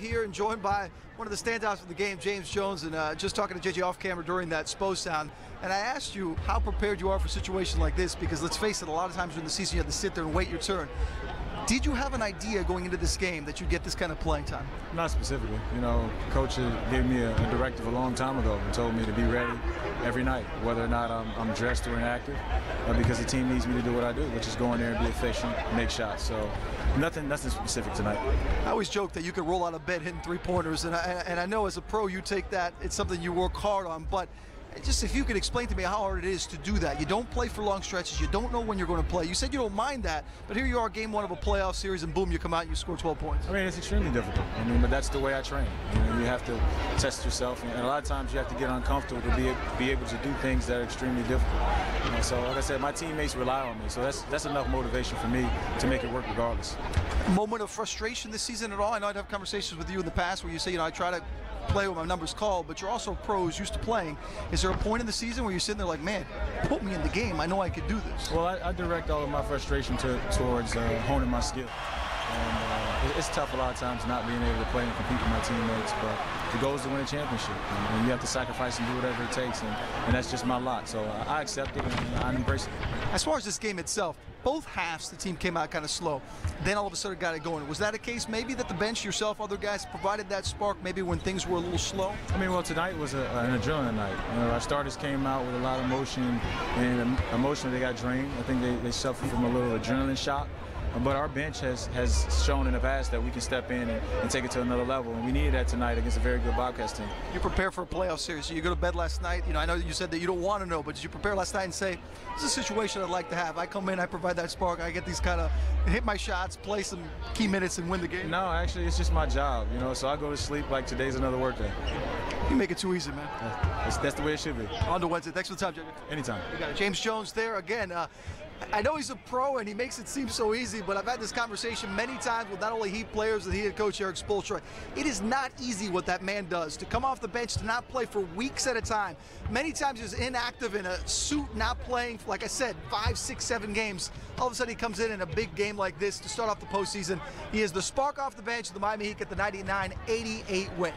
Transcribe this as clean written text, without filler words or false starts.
Here and joined by one of the standouts of the game, James Jones, and just talking to JJ off camera during that SPO sound. And I asked you how prepared you are for a situation like this, because let's face it, a lot of times during the season you have to sit there and wait your turn. Did you have an idea going into this game that you'd get this kind of playing time? Not specifically. You know, Coach gave me a directive a long time ago and told me to be ready every night, whether or not I'm dressed or inactive, because the team needs me to do what I do, which is go in there and be efficient, make shots. So nothing specific tonight. I always joke that you could roll out of bed hitting three-pointers, and I know as a pro you take that, it's something you work hard on, but just if you could explain to me how hard it is to do that. You don't play for long stretches. You don't know when you're going to play. You said you don't mind that, but here you are, game one of a playoff series, and boom, you come out and you score 12 points. I mean, it's extremely difficult. I mean, but that's the way I train. You have to test yourself, and a lot of times you have to get uncomfortable to be able to do things that are extremely difficult. So, like I said, my teammates rely on me, so that's enough motivation for me to make it work regardless. Moment of frustration this season at all? I know I'd have conversations with you in the past where you say, I try to play with my numbers called, but you're also pros used to playing. Is there a point in the season where you're sitting there like, man, put me in the game, I know I could do this? Well, I direct all of my frustration towards honing my skill. And it's tough a lot of times not being able to play and compete with my teammates, but the goal is to win a championship. And you have to sacrifice and do whatever it takes, and that's just my lot. So I accept it and I embrace it. As far as this game itself, both halves the team came out kind of slow. Then all of a sudden got it going. Was that a case maybe that the bench, yourself, other guys provided that spark maybe when things were a little slow? I mean, well, tonight was an adrenaline night. Our starters came out with a lot of emotion, and emotionally they got drained. I think they suffered from a little adrenaline shock. But our bench has shown in the past that we can step in and take it to another level, and we needed that tonight against a very good Bobcats team. You prepare for a playoff series, so you go to bed last night. I know you said that you don't want to know, but did you prepare last night and say, this is a situation I'd like to have? I come in, I provide that spark, I get these kind of hit my shots, play some key minutes, and win the game? No, actually, it's just my job, so I go to sleep like today's another work day. You make it too easy, man. That's the way it should be. On to Wednesday. Thanks for the time, Jimmy. Anytime. We got James Jones there again. I know he's a pro and he makes it seem so easy, but I've had this conversation many times with not only Heat players and head coach Eric Spoelstra. It is not easy what that man does, to come off the bench, to not play for weeks at a time. Many times he's inactive in a suit, not playing, like I said, 5, 6, 7 games. All of a sudden he comes in a big game like this to start off the postseason. He is the spark off the bench. The Miami Heat get the 99-88 win.